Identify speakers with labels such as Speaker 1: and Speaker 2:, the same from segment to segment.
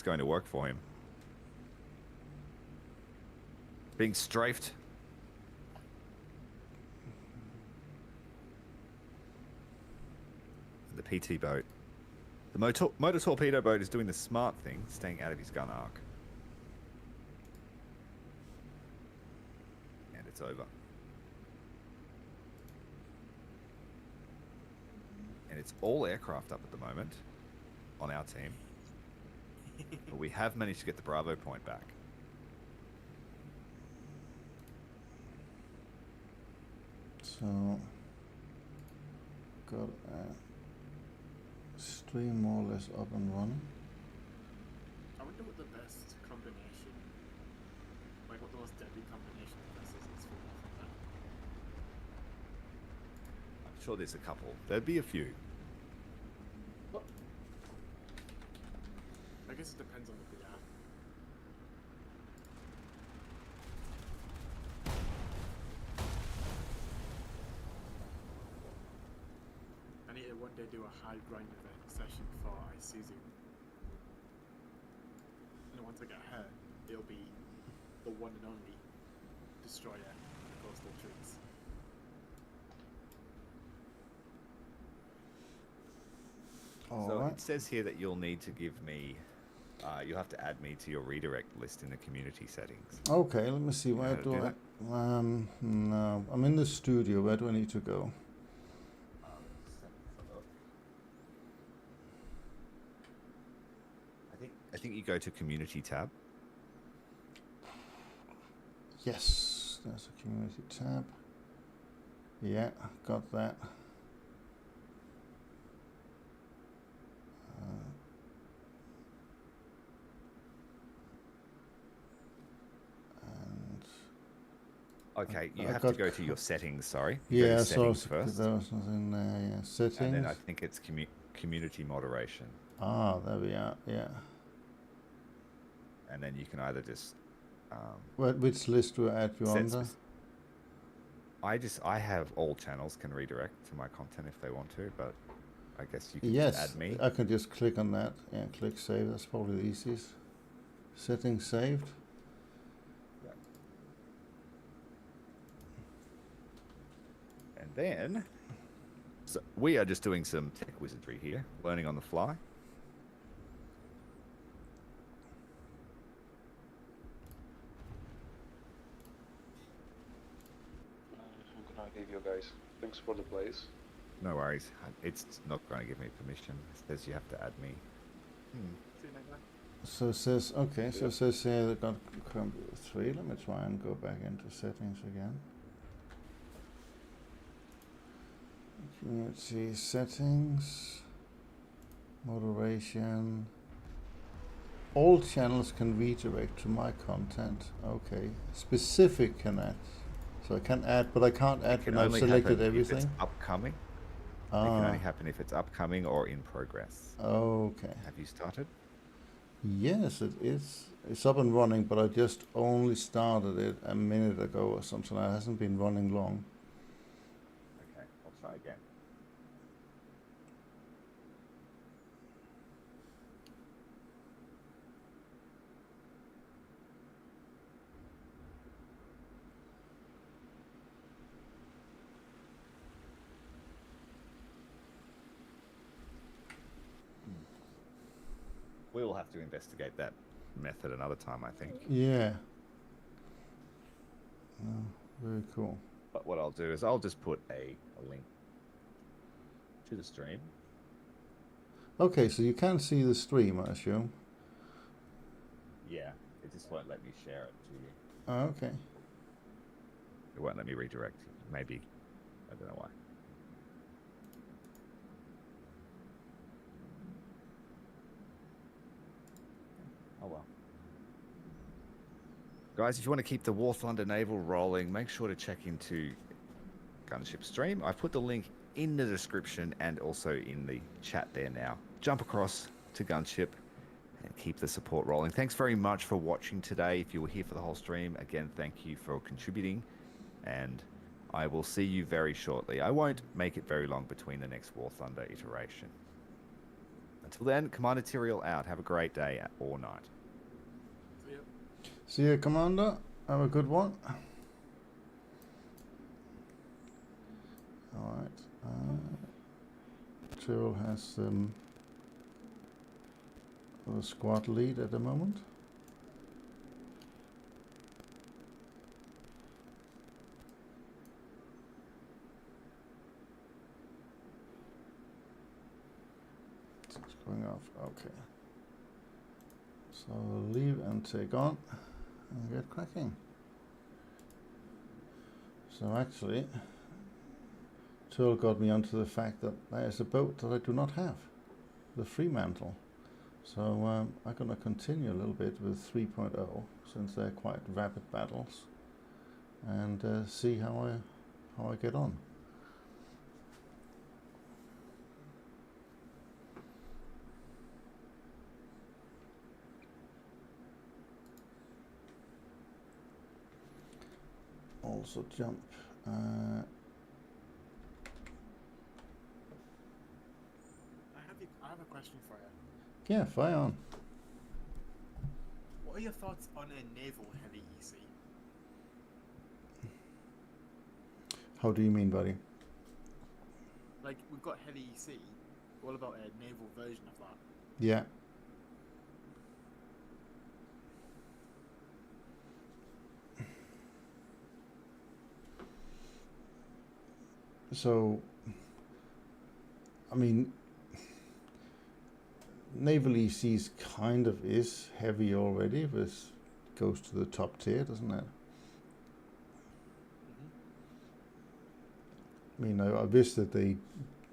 Speaker 1: going to work for him. Being strafed. The PT boat. The motor torpedo boat is doing the smart thing, staying out of his gun arc. And it's over. And it's all aircraft up at the moment on our team. But we have managed to get the Bravo point back.
Speaker 2: So, got a stream more or less up and running.
Speaker 3: I wonder what the best combination, like what the most deadly combination of vessels is for War Thunder.
Speaker 1: I'm sure there's a couple. There'd be a few.
Speaker 3: What? I guess it depends on the VR. I need to one day do a high grind event session for Isuzu. And once I get her, it'll be the one and only destroyer of coastal trees.
Speaker 1: So
Speaker 2: Alright.
Speaker 1: it says here that you'll need to give me, you'll have to add me to your redirect list in the community settings.
Speaker 2: Okay, let me see. Where
Speaker 1: How to
Speaker 2: do
Speaker 1: do
Speaker 2: I?
Speaker 1: that?
Speaker 2: No, I'm in the studio. Where do I need to go?
Speaker 1: I think you go to community tab.
Speaker 2: Yes, there's a community tab. Yeah, got that. And
Speaker 1: Okay, you
Speaker 2: I
Speaker 1: have to
Speaker 2: got
Speaker 1: go to your settings, sorry. You go to
Speaker 2: yeah, so
Speaker 1: settings first.
Speaker 2: there was nothing there. Yeah, settings.
Speaker 1: And then I think it's community moderation.
Speaker 2: Ah, there we are. Yeah.
Speaker 1: And then you can either just
Speaker 2: Which list do I add you
Speaker 1: set
Speaker 2: under?
Speaker 1: I have all channels can redirect to my content if they want to, but I guess you can
Speaker 2: Yes,
Speaker 1: just add me.
Speaker 2: I can just click on that. Yeah, click save. That's probably the easiest. Settings saved.
Speaker 1: And then, so we are just doing some tech wizardry here, learning on the fly.
Speaker 4: How can I leave you guys? Thanks for the place.
Speaker 1: No worries. It's not going to give me permission. It says you have to add me.
Speaker 3: See you later.
Speaker 2: So it says, okay, so
Speaker 4: Yeah.
Speaker 2: it says here that got computer 3. Let me try and go back into settings again. Community settings, moderation. All channels can redirect to my content. Okay, specific can add. So I can add, but I can't add
Speaker 1: It can
Speaker 2: when I've
Speaker 1: only
Speaker 2: selected
Speaker 1: happen if it's
Speaker 2: everything.
Speaker 1: upcoming. It can only
Speaker 2: Ah,
Speaker 1: happen if it's upcoming or in progress.
Speaker 2: okay.
Speaker 1: Have you started?
Speaker 2: Yes, it is. It's up and running, but I just only started it a minute ago or something. It hasn't been running long.
Speaker 1: Okay, I'll try again. We'll have to investigate that method another time, I think.
Speaker 2: Yeah. Oh, very cool.
Speaker 1: But what I'll do is I'll just put a link to the stream.
Speaker 2: Okay, so you can see the stream, I assume.
Speaker 1: Yeah, it just won't let me share it to you.
Speaker 2: Oh, okay.
Speaker 1: It won't let me redirect. Maybe. I don't know why. Oh well. Guys, if you want to keep the War Thunder Naval rolling, make sure to check into Gunship Stream. I've put the link in the description and also in the chat there now. Jump across to Gunship and keep the support rolling. Thanks very much for watching today. If you were here for the whole stream, again, thank you for contributing. And I will see you very shortly. I won't make it very long between the next War Thunder iteration. Until then, Commander Tyrael out. Have a great day or night.
Speaker 3: So yeah.
Speaker 2: See you, Commander. Have a good one. Alright. Tyrrell has the squad lead at the moment. It's going off. Okay. So leave and take on and get cracking. So actually, Tyrrell got me onto the fact that there's a boat that I do not have, the Fremantle. So I'm going to continue a little bit with 3.0 since they're quite rapid battles, and see how I get on. Also jump.
Speaker 3: I have a question for you.
Speaker 2: Yeah, fire on.
Speaker 3: What are your thoughts on a naval heavy EC?
Speaker 2: How do you mean, buddy?
Speaker 3: Like, we've got heavy EC. What about a naval version of that?
Speaker 2: Yeah. So, I mean, Naval EC's kind of is heavy already, but it goes to the top tier, doesn't it? I mean, I wish that they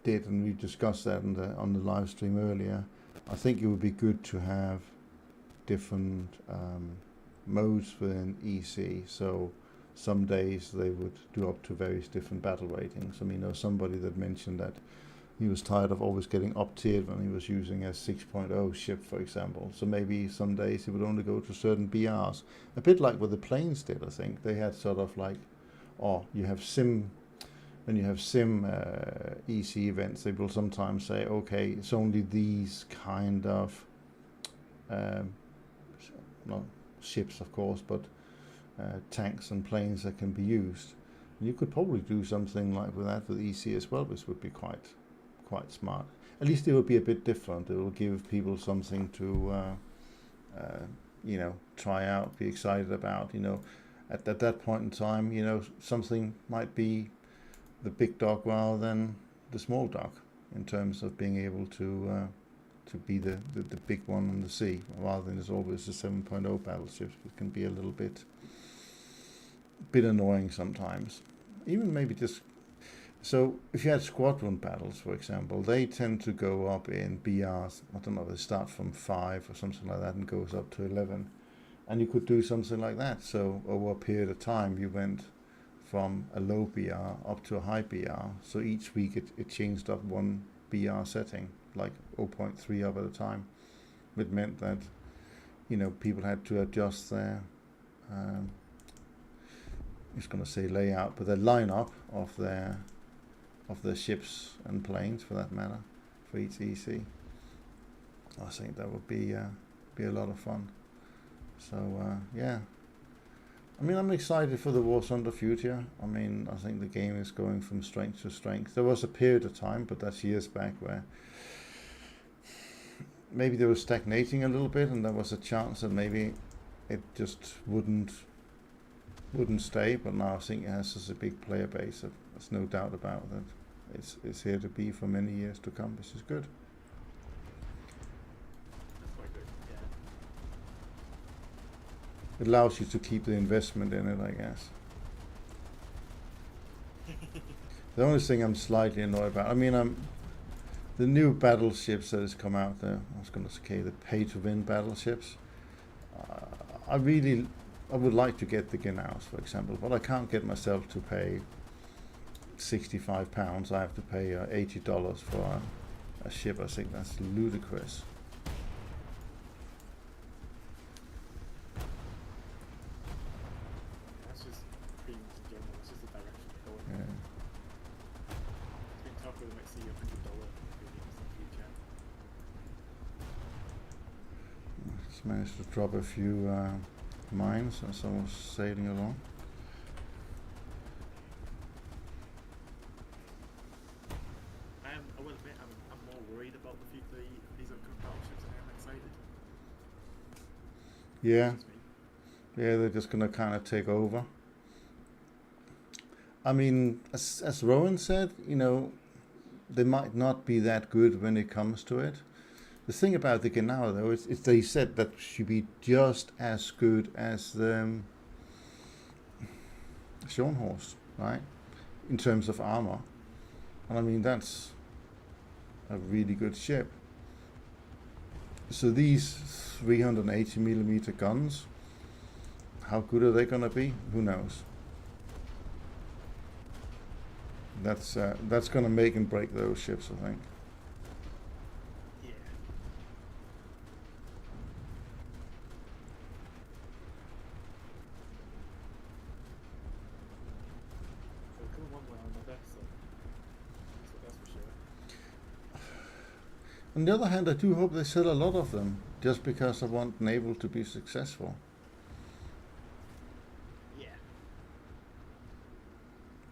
Speaker 2: did, and we discussed that on the live stream earlier. I think it would be good to have different modes within EC. So some days they would do up to various different battle ratings. I mean, there was somebody that mentioned that he was tired of always getting up-tiered when he was using a 6.0 ship, for example. So maybe some days he would only go to certain BRs. A bit like what the planes did, I think. They had sort of like, you have sim... When you have sim EC events, they will sometimes say, okay, it's only these kind of, not ships, of course, but tanks and planes that can be used. And you could probably do something like with that with EC as well, which would be quite smart. At least it would be a bit different. It will give people something to, try out, be excited about. At that point in time, something might be the big dog rather than the small dog in terms of being able to be the big one on the sea rather than as always the 7.0 battleships, which can be a little bit annoying sometimes. Even maybe just so if you had squadron battles, for example, they tend to go up in BRs. I don't know, they start from 5 or something like that and goes up to 11, and you could do something like that. So over a period of time you went from a low BR up to a high BR. So each week it changed up one BR setting, like 0.3 up at a time. It meant that, people had to adjust their, I was going to say layout, but their lineup of their ships and planes, for that matter, for each EC. I think that would be a lot of fun. So yeah. I mean, I'm excited for the War Thunder future. I mean, I think the game is going from strength to strength. There was a period of time, but that's years back, where maybe they were stagnating a little bit, and there was a chance that maybe it just wouldn't stay. But now I think it has such a big player base that there's no doubt about that. It's here to be for many years to come, which is good. It allows you to keep the investment in it, I guess. The only thing I'm slightly annoyed about, I mean, the new battleships that has come out there, I was going to say the pay-to-win battleships. I would like to get the Ginnaus, for example, but I can't get myself to pay £65. I have to pay $80 for a ship. I think that's ludicrous. Just managed to drop a few mines as I was sailing along.
Speaker 3: I will admit, I'm more worried about the future of these upcoming battleships than I am excited.
Speaker 2: Yeah,
Speaker 3: Excuse me.
Speaker 2: yeah, they're just gonna kind of take over. I mean, as Rowan said, you know, they might not be that good when it comes to it. The thing about the Genau, though, is they said that should be just as good as the Horse, right? In terms of armor. And I mean, that's a really good ship. So these 380mm guns, how good are they gonna be? Who knows? That's gonna make and break those ships, I think.
Speaker 3: Yeah. They'll come one way or another, so that's for sure.
Speaker 2: On the other hand, I do hope they sell a lot of them, just because I want Naval to be successful.
Speaker 3: Yeah.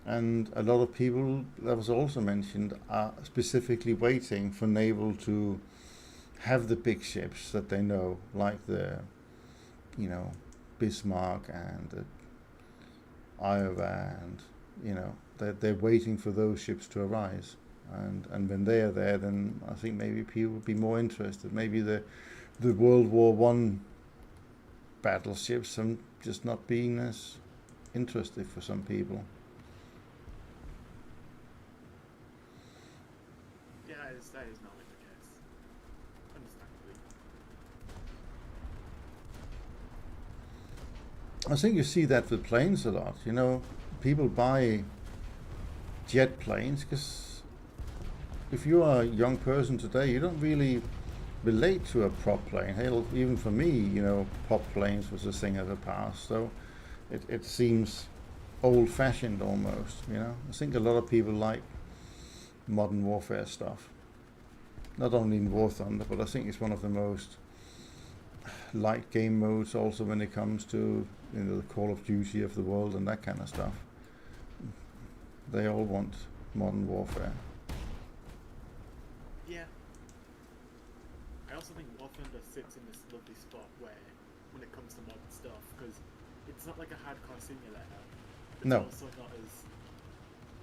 Speaker 2: And a lot of people, that was also mentioned, are specifically waiting for Naval to have the big ships that they know, like the, you know, Bismarck and the Iowa, and, you know, they're waiting for those ships to arise. And when they are there, then I think maybe people would be more interested. Maybe the World War One battleships are just not being as interested for some people.
Speaker 3: Yeah, that is normally the case. Understandably.
Speaker 2: I think you see that with planes a lot. You know, people buy jet planes because if you are a young person today, you don't really relate to a prop plane. Hell, even for me, you know, prop planes was a thing of the past. So it seems old-fashioned almost. You know, I think a lot of people like modern warfare stuff. Not only in War Thunder, but I think it's one of the most light game modes also when it comes to, you know, the Call of Duty of the world and that kind of stuff. They all want modern warfare.
Speaker 3: Yeah. I also think War Thunder sits in this lovely spot where, when it comes to modern stuff, because it's not like a hardcore simulator. It's
Speaker 2: No.
Speaker 3: also not as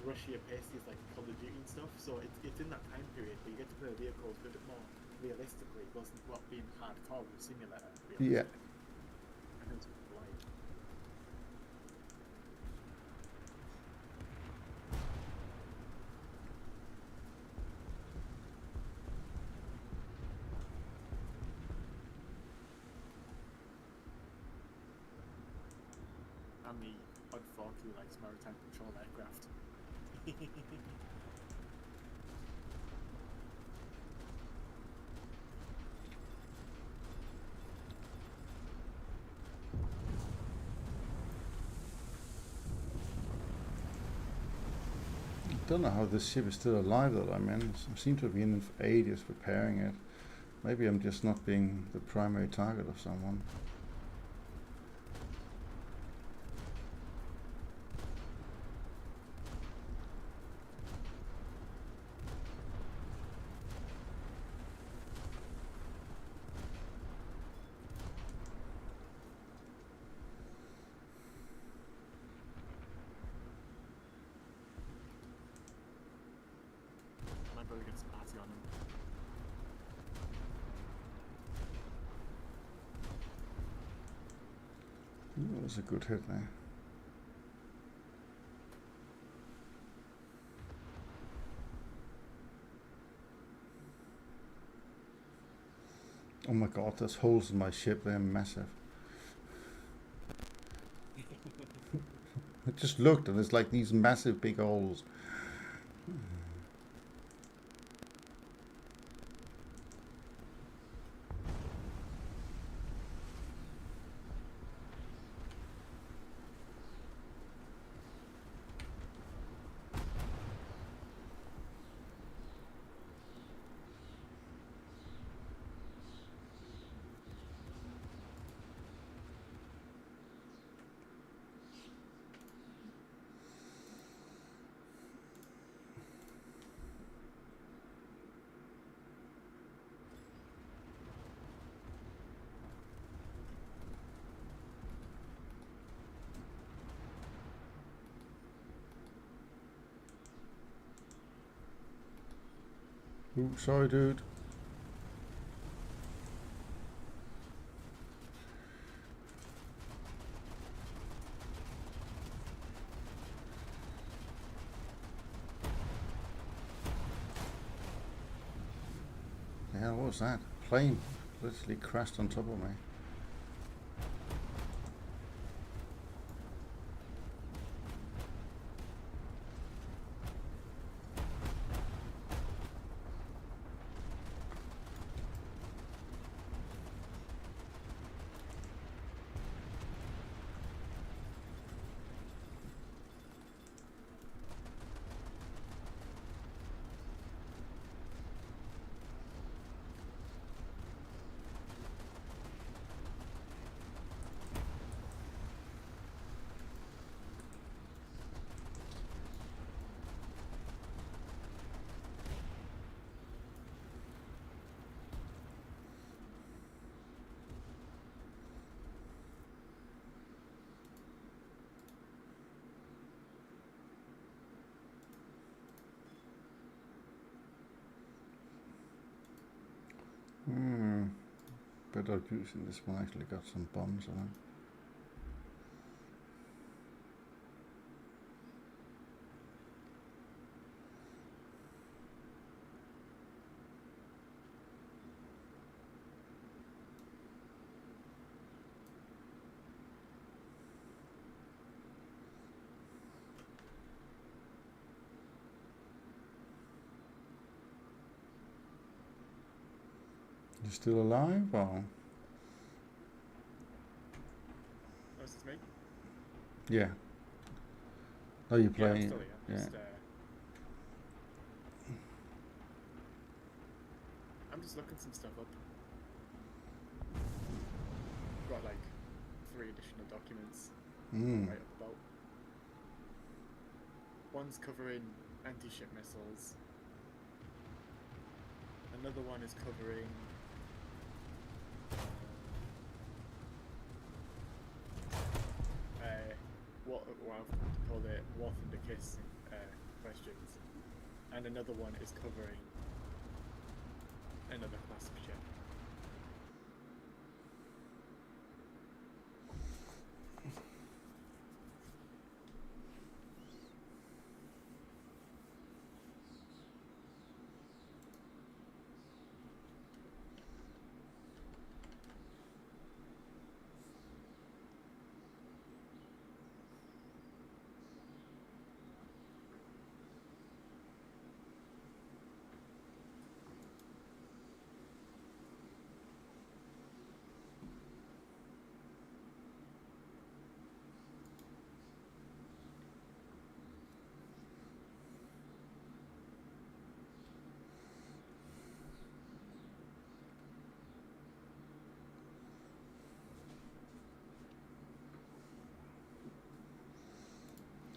Speaker 3: rushy or pacey as like Call of Duty and stuff. So it's in that time period where you get to play vehicles a bit more realistically, wasn't what being hardcore with simulator.
Speaker 2: Yeah.
Speaker 3: I think it's right. And the odd folk who likes maritime patrol aircraft.
Speaker 2: I don't know how this ship is still alive that I'm in. I seem to have been in for ages repairing it. Maybe I'm just not being the primary target of someone.
Speaker 3: My brother gets party on him.
Speaker 2: Ooh, that was a good hit there. Oh my god, there's holes in my ship, they're massive. I just looked and there's like these massive big holes. Ooh, sorry, dude. The hell was that? Plane literally crashed on top of me. Better using this one actually got some bombs on it. You still alive or?
Speaker 3: Oh, is this me?
Speaker 2: Yeah. Oh, you
Speaker 3: Yeah, I'm
Speaker 2: playing?
Speaker 3: still here.
Speaker 2: Yeah.
Speaker 3: I'm just looking some stuff up. Got like 3 additional documents right up about. One's covering anti-ship missiles. Another one is covering what I've called it War Thunder Kiss questions, and another one is covering another class of ship.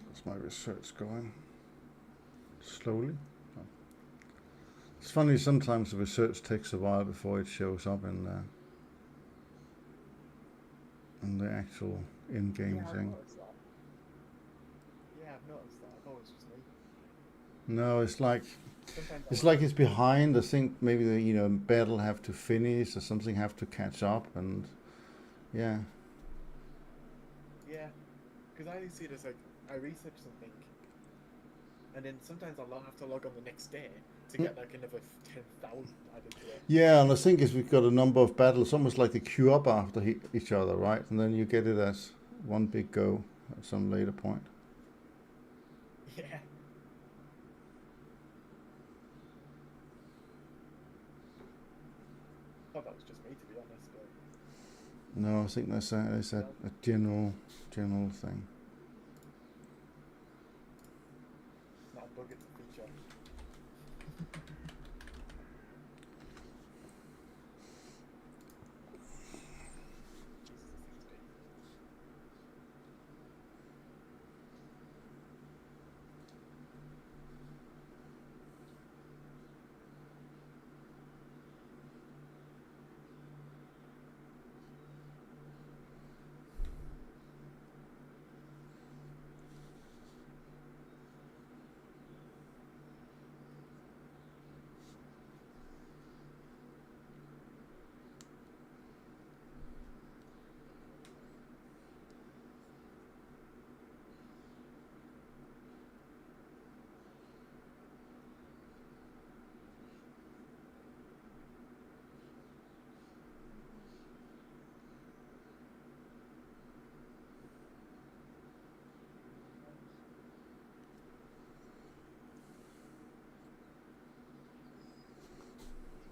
Speaker 2: That's my research going slowly. It's funny, sometimes the research takes a while before it shows up in the actual in-game
Speaker 3: Yeah, I've
Speaker 2: thing.
Speaker 3: noticed that. Yeah, I've noticed that. I thought it was just me.
Speaker 2: No, it's like
Speaker 3: Sometimes
Speaker 2: it's like it's behind. I think maybe the battle have to finish or something have to catch up, and yeah.
Speaker 3: Yeah, because I see it as like I research something, and then sometimes I'll have to log on the next day to get like another 10,000 added to it.
Speaker 2: Yeah, and the thing is, we've got a number of battles, almost like they queue up after each other, right? And then you get it as one big go at some later point.
Speaker 3: Yeah. I thought that was just me, to be honest, but
Speaker 2: No, I think that's a general thing.
Speaker 3: it's not a bug, it's a feature. Jesus, this thing's big.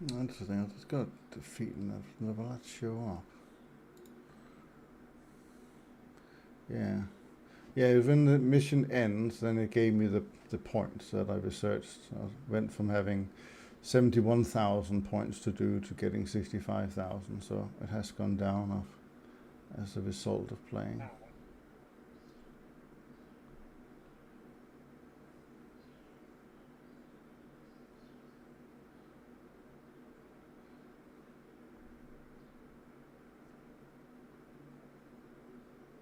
Speaker 2: Interesting. I just got defeat and never let show up. Yeah. Yeah, when the mission ends, then it gave me the points that I researched. I went from having 71,000 points to do to getting 65,000, so it has gone down as a result of playing.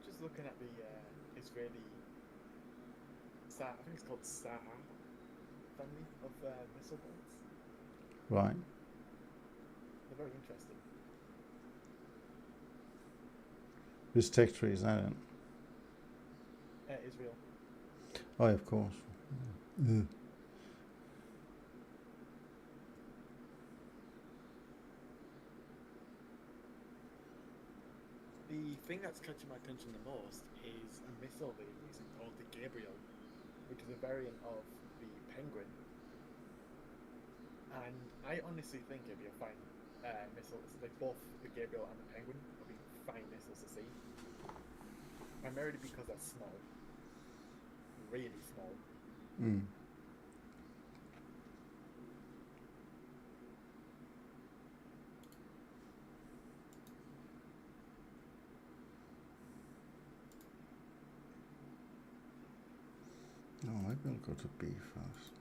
Speaker 3: Just looking at the Israeli Star, I think it's called Star family of missile boats.
Speaker 2: Right.
Speaker 3: They're very interesting.
Speaker 2: Which tech tree is that in?
Speaker 3: Israel.
Speaker 2: Oh, of course. Yeah.
Speaker 3: The thing that's catching my attention the most is a missile they're using called the Gabriel, which is a variant of the Penguin. And I honestly think if you find missiles, like both the Gabriel and the Penguin, will be fine missiles to see. Primarily because they're small. Really small.
Speaker 2: Mm. Oh, maybe I'll go to B first.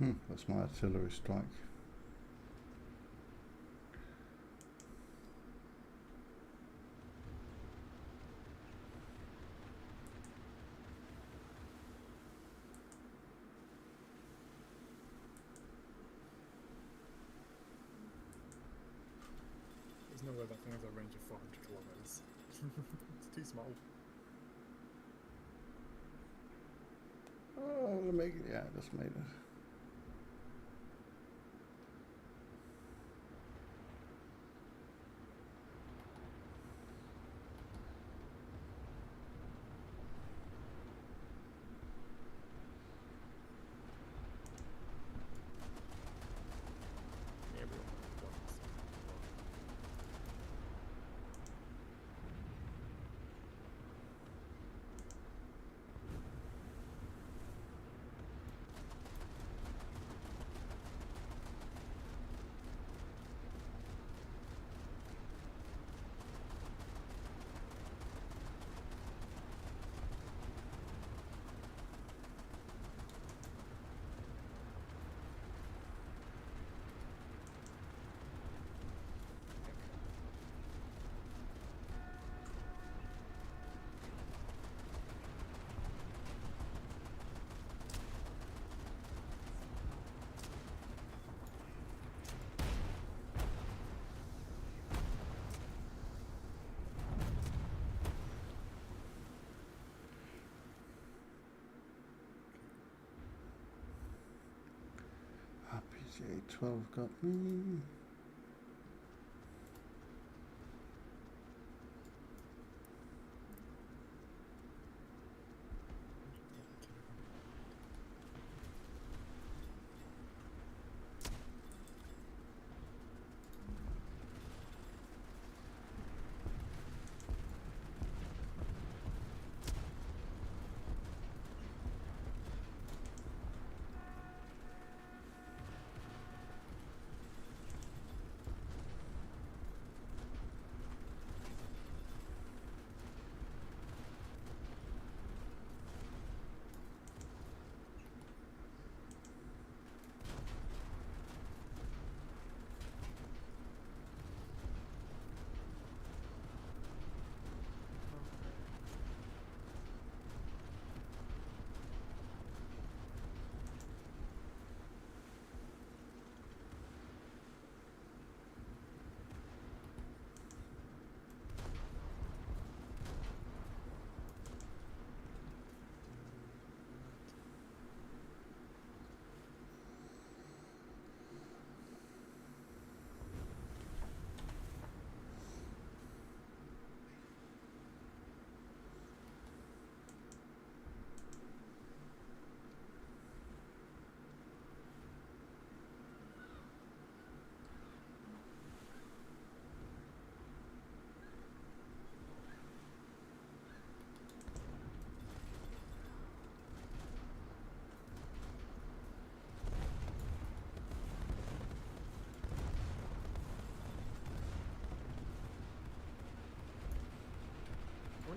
Speaker 3: Nice.
Speaker 2: That's my artillery strike.
Speaker 3: There's no way that thing has a range of 400 kilometers. It's too small.
Speaker 2: Oh, make it. Yeah, I just made it.
Speaker 3: Gabriel.
Speaker 2: RPG 12 got me.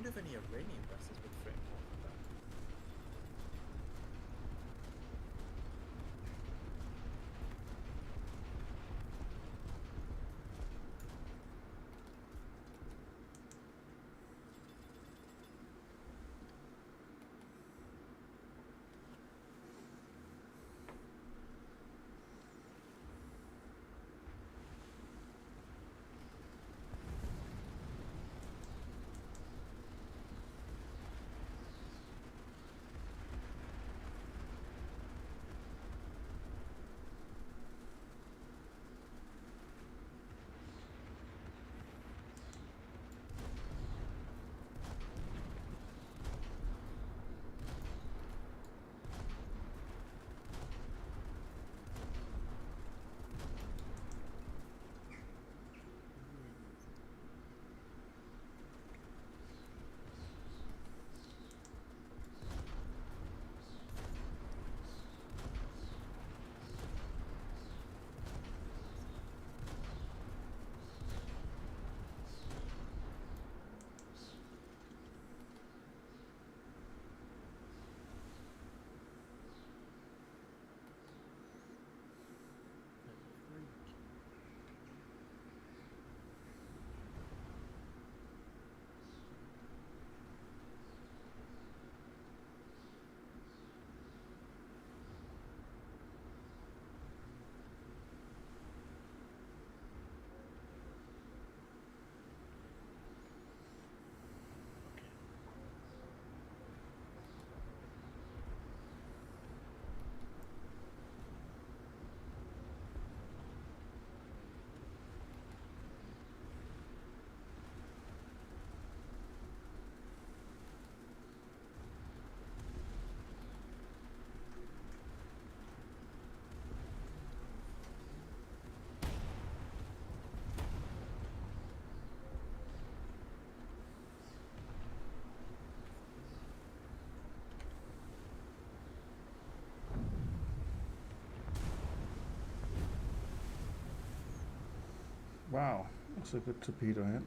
Speaker 3: wonder if any Iranian vessels would threaten more than that.
Speaker 2: Wow, that's a good torpedo hit.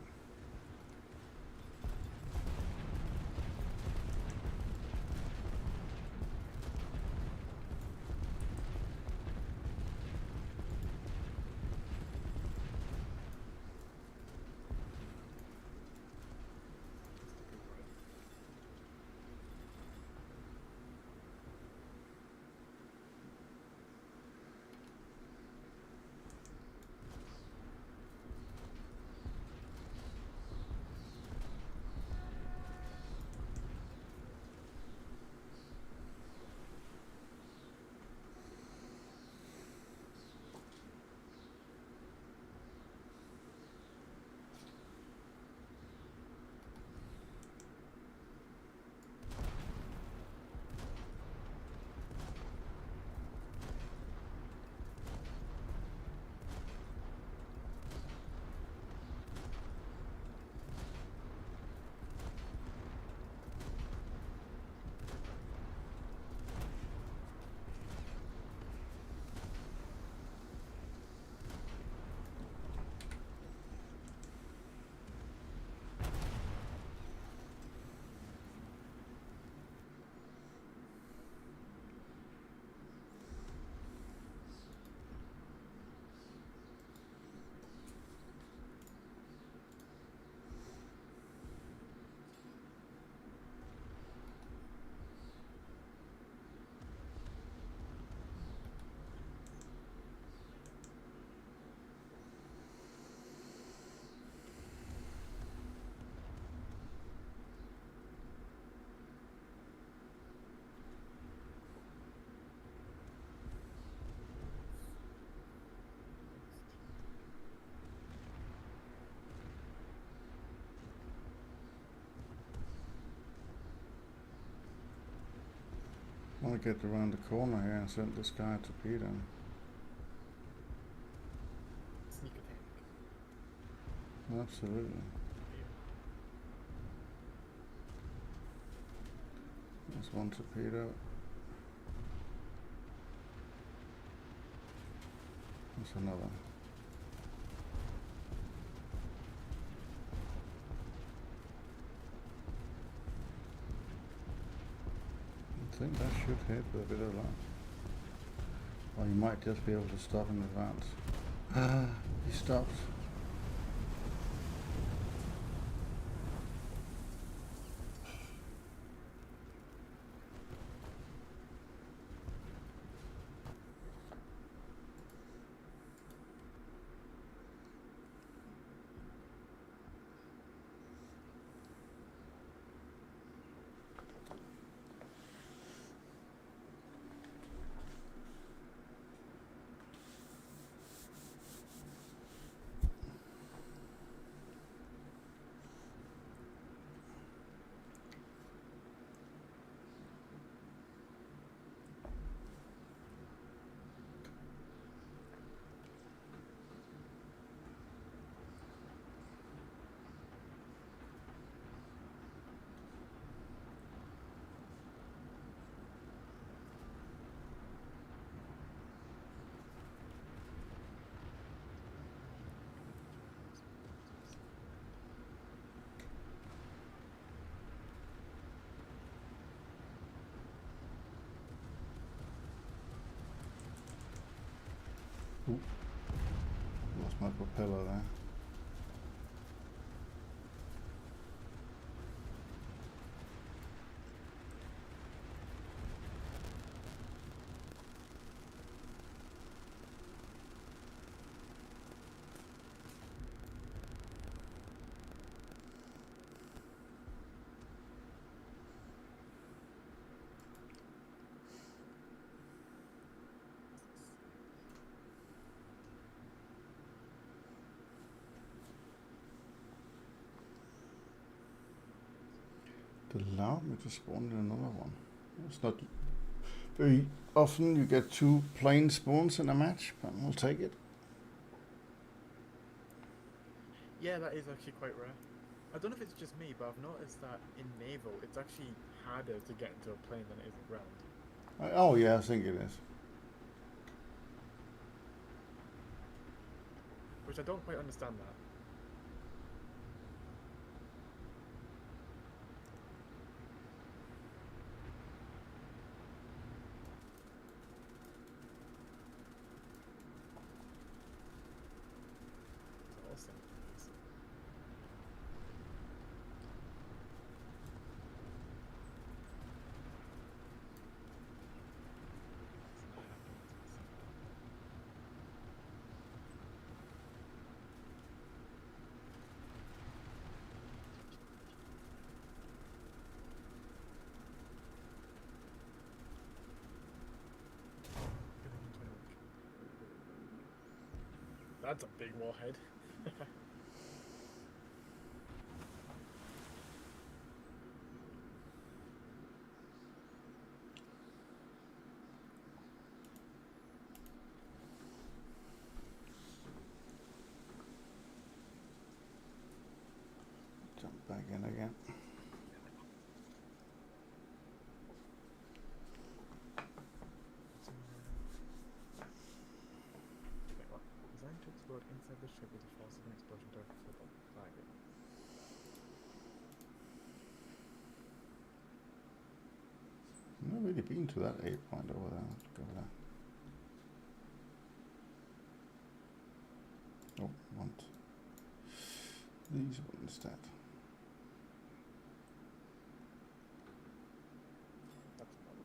Speaker 2: I want to get around the corner here and send this guy a torpedo.
Speaker 3: Sneak attack.
Speaker 2: Absolutely. There's one torpedo. There's another. think that should hit with a bit of luck. Or you might just be able to stop in advance. Ah, he stopped. Oop. Lost my propeller there. It allowed me to spawn in another one. It's not very often you get 2 plane spawns in a match, but we'll take it.
Speaker 3: Yeah, that is actually quite rare. I don't know if it's just me, but I've noticed that in naval, it's actually harder to get into a plane than it is ground.
Speaker 2: Oh yeah, I think it is.
Speaker 3: Which I don't quite understand that. It's awesome. That's a big warhead.
Speaker 2: Jump back in again.
Speaker 3: Wait, what? Designed to explode inside the ship with the force of an explosion directed to the target.
Speaker 2: I've not really been to that 8 point over there. Let's go there. Oh, want these one instead.
Speaker 3: That's probably.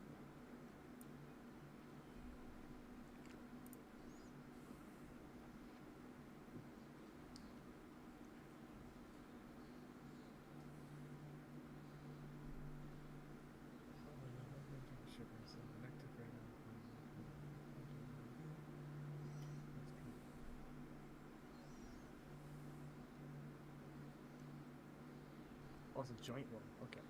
Speaker 3: Oh, it's a joint one. Okay.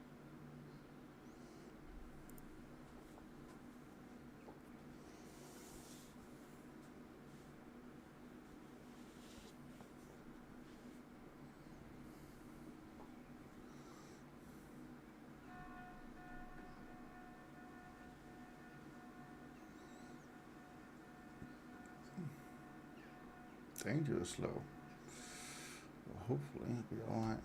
Speaker 2: Dangerous slow. Well, hopefully it'll be alright.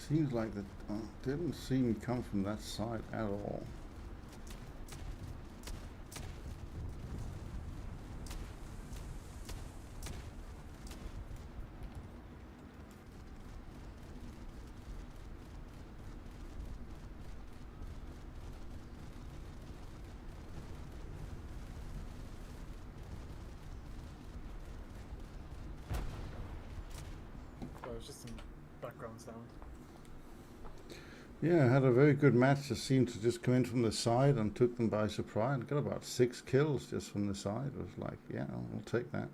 Speaker 2: Seems like that didn't see me come from that side at all.
Speaker 3: So it was just some background sound.
Speaker 2: Yeah, I had a very good match. Just seemed to just come in from the side and took them by surprise. Got about 6 kills just from the side. It was like, yeah, I'll take that.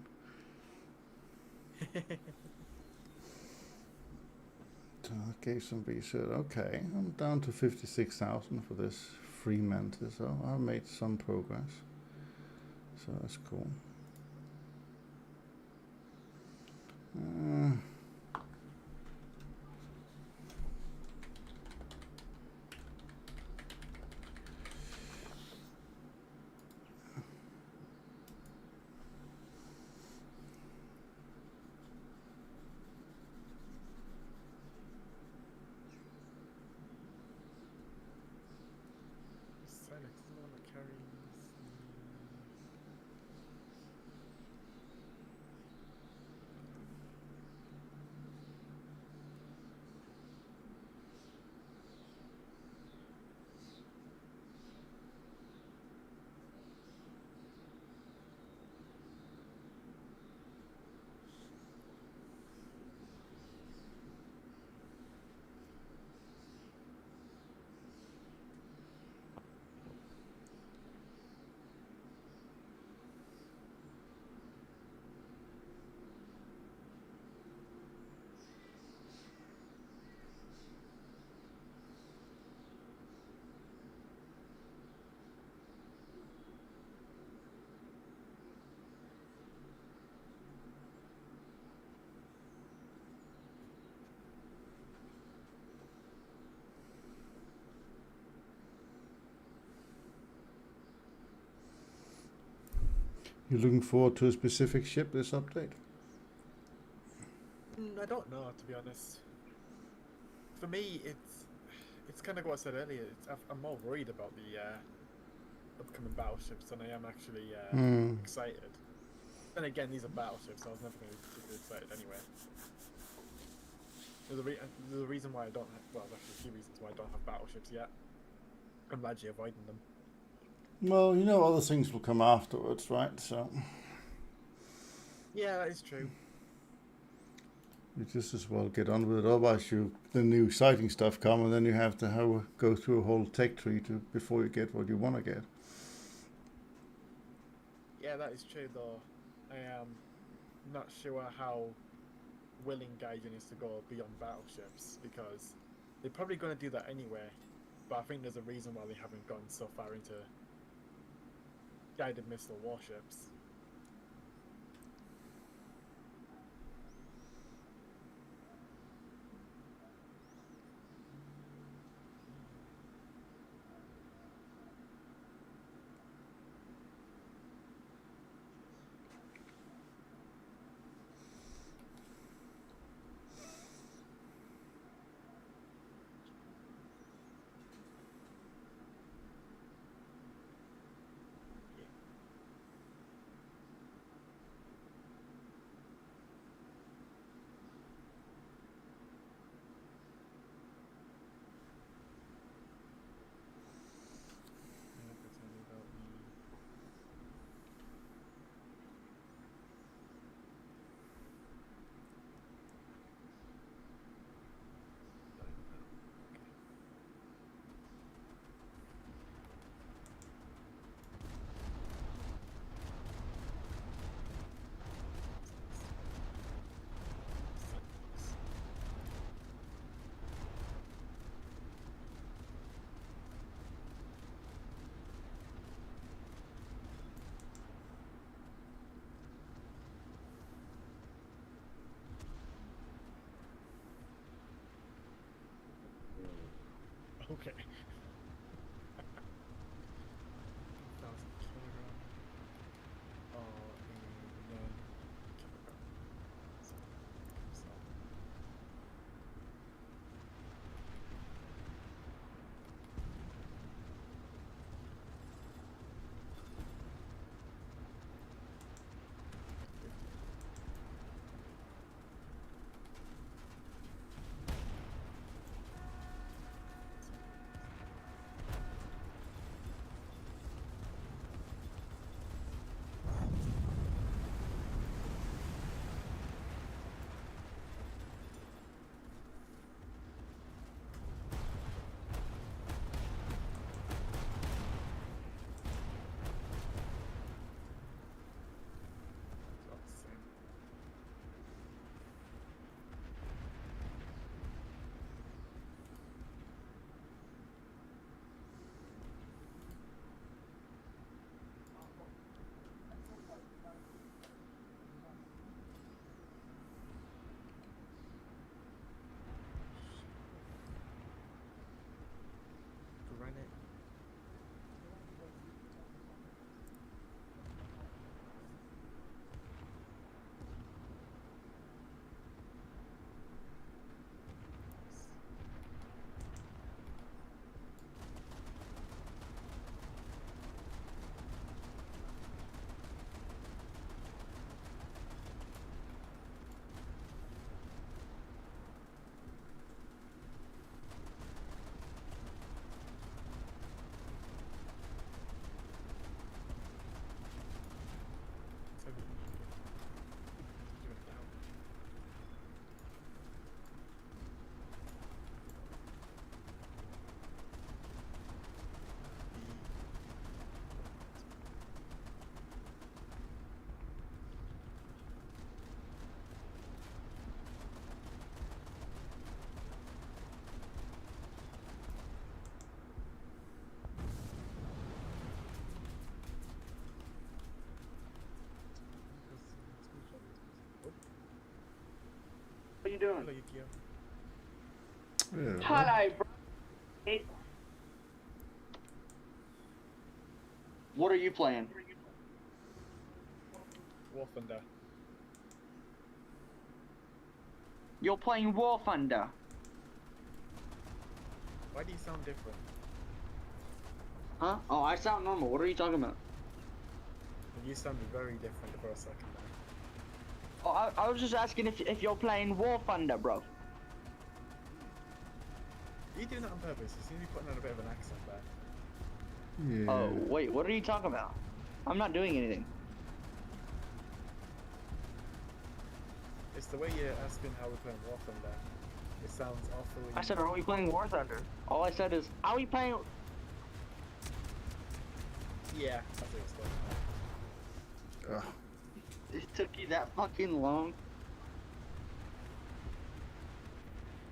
Speaker 2: So that gave some research. Okay, I'm down to 56,000 for this free mantis, so I made some progress. So that's cool.
Speaker 3: Silex is the one that carries
Speaker 2: You looking forward to a specific ship this update?
Speaker 3: I don't know, to be honest. For me, it's kind of what I said earlier. I'm more worried about the upcoming battleships than I am actually excited. And again, these are battleships, so I was never going to be particularly excited anyway. There's a reason why I don't have, well, there's actually a few reasons why I don't have battleships yet. I'm largely avoiding them.
Speaker 2: Well, you know, other things will come afterwards, right? So
Speaker 3: Yeah, that is true.
Speaker 2: you just as well get on with it. Otherwise, the new exciting stuff come, and then you have to go through a whole tech tree before you get what you want to get.
Speaker 3: Yeah, that is true, though. I am not sure how willing Gaijin is to go beyond battleships, because they're probably going to do that anyway. But I think there's a reason why they haven't gone so far into guided missile warships. Okay. 1,000 kilogram. Oh, and then kilogram. So.
Speaker 5: are you doing?
Speaker 3: Hello, Yukio.
Speaker 2: Yeah.
Speaker 5: Hello, bro. Hey. What are you playing?
Speaker 3: War Thunder.
Speaker 5: You're playing War Thunder.
Speaker 3: Why do you sound different?
Speaker 5: Huh? Oh, I sound normal. What are you talking about?
Speaker 3: You sounded very different for a second there.
Speaker 5: Oh, I was just asking if you're playing War Thunder, bro.
Speaker 3: Are you doing that on purpose? You seem to be putting on a bit of an accent there.
Speaker 2: Yeah.
Speaker 5: Oh, wait, what are you talking about? I'm not doing anything.
Speaker 3: It's the way you're asking how we're playing War Thunder. It sounds awfully...
Speaker 5: I said, are we playing War Thunder? All I said is, are we playing...
Speaker 3: Yeah, that's what it's like.
Speaker 2: Ugh.
Speaker 5: It took you that fucking long?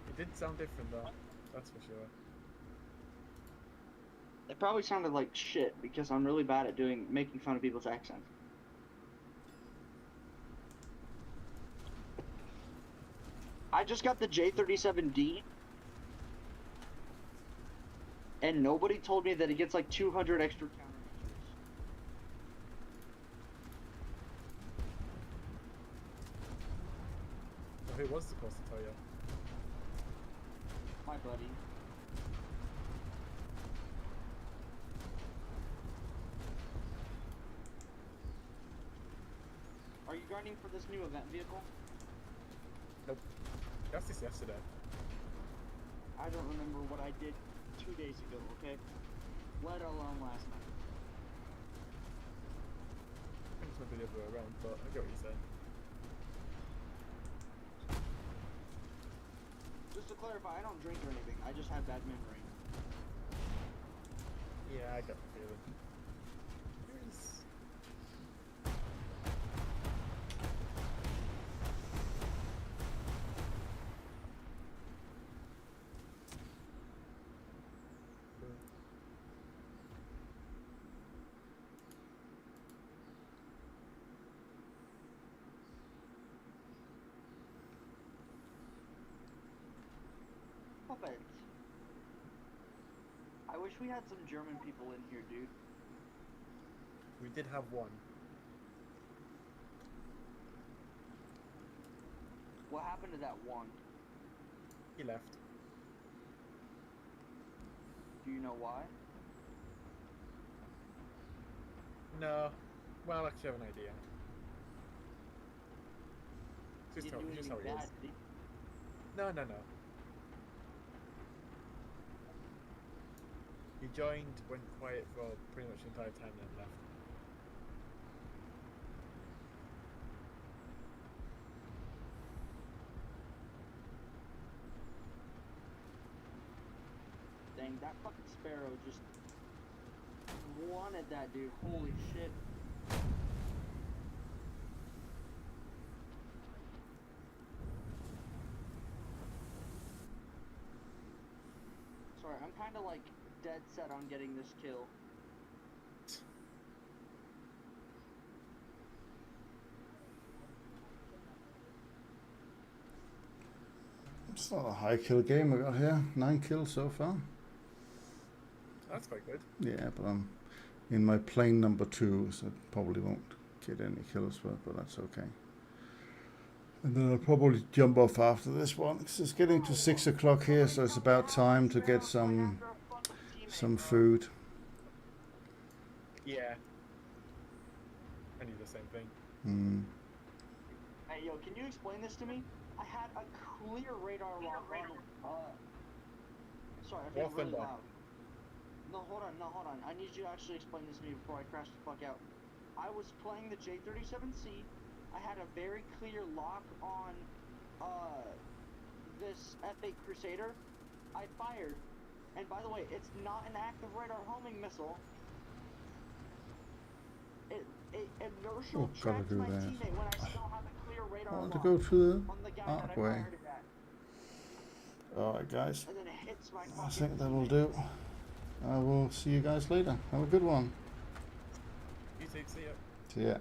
Speaker 3: It did sound different though, that's for sure.
Speaker 5: It probably sounded like shit, because I'm really bad at making fun of people's accents. I just got the J37D, and nobody told me that it gets like 200 extra countermeasures.
Speaker 3: So who was supposed to tell you?
Speaker 5: My buddy. Are you grinding for this new event vehicle?
Speaker 3: Nope. That's this yesterday.
Speaker 5: I don't remember what I did 2 days ago, okay? Let alone last night.
Speaker 3: I think it's maybe the other way around, but I get what you said.
Speaker 5: Just to clarify, I don't drink or anything. I just have bad memory.
Speaker 3: Yeah, I got the feeling. Here's...
Speaker 5: Perfect. I wish we had some German people in here, dude.
Speaker 3: We did have one.
Speaker 5: What happened to that one?
Speaker 3: He left.
Speaker 5: Do you know why?
Speaker 3: No. Well, I actually have an idea.
Speaker 5: He
Speaker 3: Just
Speaker 5: didn't do
Speaker 3: how
Speaker 5: anything
Speaker 3: he
Speaker 5: bad,
Speaker 3: is.
Speaker 5: did he?
Speaker 3: No. He joined, went quiet for pretty much the entire time, and then left.
Speaker 5: Dang, that fucking sparrow just wanted that dude. Holy shit. Sorry, I'm kind of like dead set on getting this kill.
Speaker 2: It's not a high kill game I got here. 9 kills so far.
Speaker 3: That's quite good.
Speaker 2: Yeah, but I'm in my plane number 2, so I probably won't get any kills, but that's okay. And then I'll probably jump off after this one, because it's getting to 6 o'clock here, so it's about time to get some food.
Speaker 3: Yeah. I need the same thing.
Speaker 2: Mm.
Speaker 5: Hey, yo, can you explain this to me? I had a clear radar lock on. Sorry, I'm being really loud. No, hold on. I need you to actually explain this to me before I crash the fuck out. I was playing the J37C. I had a very clear lock on this F8 Crusader. I fired. And by the way, it's not an active radar homing missile. It inertial tracks my teammate when I still have a clear radar
Speaker 2: I want to
Speaker 5: lock
Speaker 2: go to
Speaker 5: on the guy
Speaker 2: the
Speaker 5: that I
Speaker 2: archway.
Speaker 5: fired it at.
Speaker 2: Alright guys,
Speaker 5: And then it hits my
Speaker 2: I
Speaker 5: fucking
Speaker 2: think that will
Speaker 5: teammate.
Speaker 2: do. I will see you guys later. Have a good one.
Speaker 3: You too, see ya.
Speaker 2: See ya.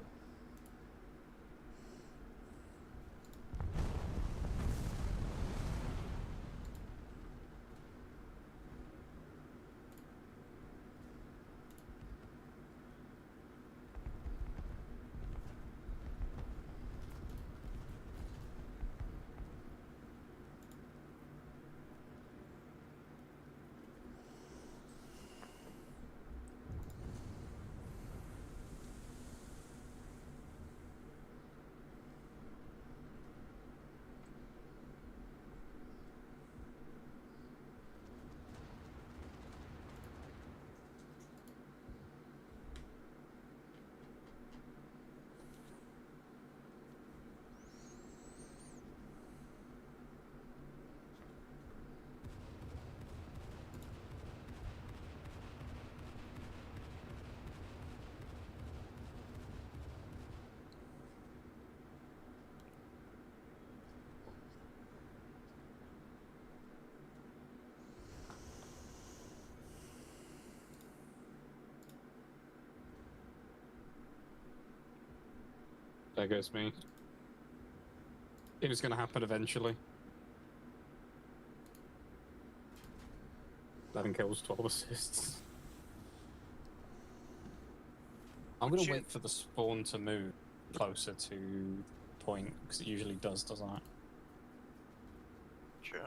Speaker 6: There goes me. It was going to happen eventually. 11 kills, 12 assists. I'm going to wait for the spawn to move closer to point, because it usually does, doesn't it?
Speaker 7: Sure.